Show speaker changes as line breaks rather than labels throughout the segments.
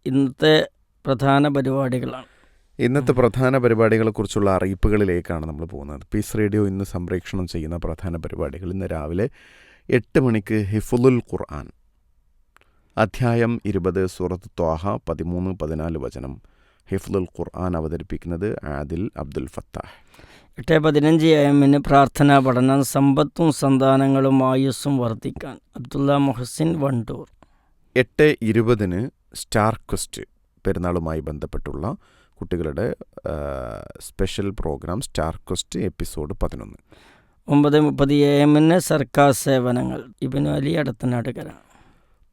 ഇന്നത്തെ പ്രധാന പരിപാടികളാണ്.
ഇന്നത്തെ പ്രധാന പരിപാടികളെക്കുറിച്ചുള്ള അറിയിപ്പുകളിലേക്കാണ് നമ്മൾ പോകുന്നത്. പീസ് റേഡിയോ ഇന്ന് സംപ്രേക്ഷണം ചെയ്യുന്ന പ്രധാന പരിപാടികൾ: ഇന്ന് രാവിലെ 8 മണിക്ക് ഹിഫ്ളുൽ ഖുർആൻ, അധ്യായം 20, സൂറത്ത് ത്വാഹ 13-14 വചനം. ഹിഫ്ളുൽ ഖുർആൻ അവതരിപ്പിക്കുന്നത് ആദിൽ അബ്ദുൽ ഫത്താഹ്.
8:15 AM പ്രാർത്ഥനാ പഠനം, സമ്പത്തും സന്താനങ്ങളും ആയുസ്സും വർദ്ധിക്കാൻ, അബ്ദുള്ള മുഹസിൻ വണ്ടൂർ.
8:20 സ്റ്റാർ ക്വസ്റ്റ്, പെരുന്നാളുമായി ബന്ധപ്പെട്ടുള്ള കുട്ടികളുടെ special programme star quest episode 11.
9:30 AM സർക്കാർ സേവനങ്ങൾ, ഇബ്നു അലി അടത്തനാടുകര.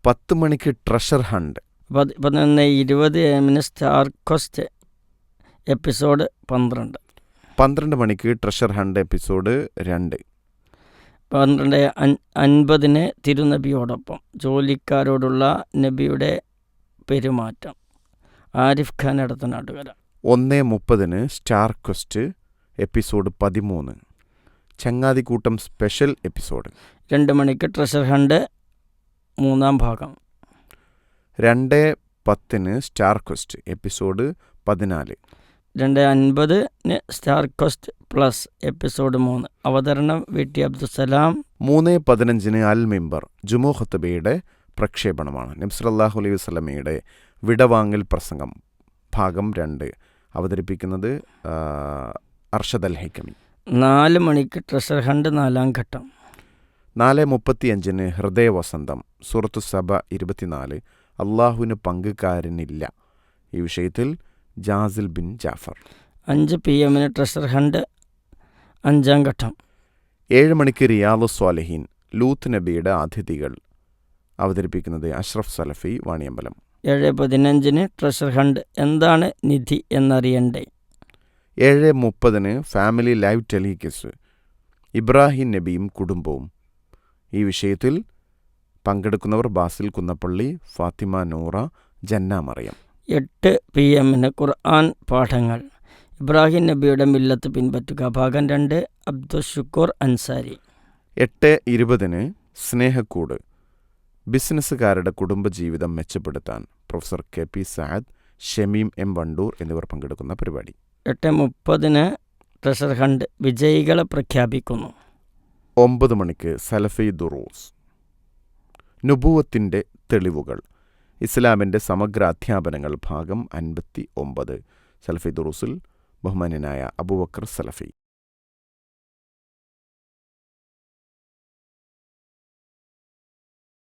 10 മണിക്ക് treasure hunt.
11:20 AM star quest episode 12.
12 മണിക്ക് ട്രഷർ ഹണ്ട് എപ്പിസോഡ് 2.
12:50 തിരുനബിയോടൊപ്പം, ജോലിക്കാരോടുള്ള നബിയുടെ പെരുമാറ്റം, Arif Khan Adathanattukara.
1:30 star quest episode 13, Changathikoottam special episode.
2 മണിക്ക് ട്രഷർ ഹണ്ട് 3ാം ഭാഗം.
2:10 star quest episode 14.
2:50 star quest plus episode 3, അവതരണം VT അബ്ദുസലാം.
3:15 അൽ മിമ്പർ, ജുമു ഖുത്ബയുടെ പ്രക്ഷേപണമാണ്. നബി സല്ലല്ലാഹു അലൈഹി വസല്ലമയുടെ വിടവാങ്ങൽ പ്രസംഗം ഭാഗം 2, അവതരിപ്പിക്കുന്നത് അർഷദ് അൽ ഹൈക്കമി.
4 മണിക്ക് ട്രഷർ ഹണ്ട് 4ാം ഘട്ടം.
4:35 ഹൃദയവസന്തം, സൂറത്തു സബ 24, അള്ളാഹുവിന് പങ്കുകാരനില്ല. ഈ വിഷയത്തിൽ Jasil bin Jafar.
5 PM treasure hunt 5ാം ഘട്ടം.
7 മണിക്ക് റിയാദുസ് സ്വാലിഹീൻ, ലൂത്ത് നബിയുടെ അതിഥികൾ, അവതരിപ്പിക്കുന്നത് അഷ്റഫ് സലഫി, വാണിയമ്പലം.
7:15 ട്രഷർ ഹണ്ട് എന്താണ് നിധി എന്നറിയണ്ടേ.
7:30 ഫാമിലി ലൈവ് ടെലികിസ്, ഇബ്രാഹിം നബിയും കുടുംബവും. ഈ വിഷയത്തിൽ പങ്കെടുക്കുന്നവർ ബാസിൽ കുന്നപ്പള്ളി, ഫാത്തിമ നൂറ, ജന്ന മറിയം.
8 PM ഖുർആൻ പാഠങ്ങൾ, ഇബ്രാഹിം നബിയുടെ മില്ലത്ത് പിൻപറ്റുക, ഭാഗം 2, അബ്ദുഷുക്കൂർ അൻസാരി.
8:20 സ്നേഹക്കൂട്, ബിസിനസ്സുകാരുടെ കുടുംബജീവിതം മെച്ചപ്പെടുത്താൻ, professor KP Saad, Shameem M Wandoor എന്നിവർ പങ്കെടുക്കുന്ന പരിപാടി.
8:30 ട്രഷർ ഹണ്ട് വിജയികളെ പ്രഖ്യാപിക്കുന്നു.
9 മണിക്ക് സലഫി ദുറൂസ്, നുബുവത്തിൻ്റെ തെളിവുകൾ, ഇസ്ലാമിൻ്റെ സമഗ്ര അധ്യാപനങ്ങൾ, ഭാഗം 59. സലഫി ദുറൂസിൽ ബഹുമാന്യനായ അബൂബക്കർ സലഫി.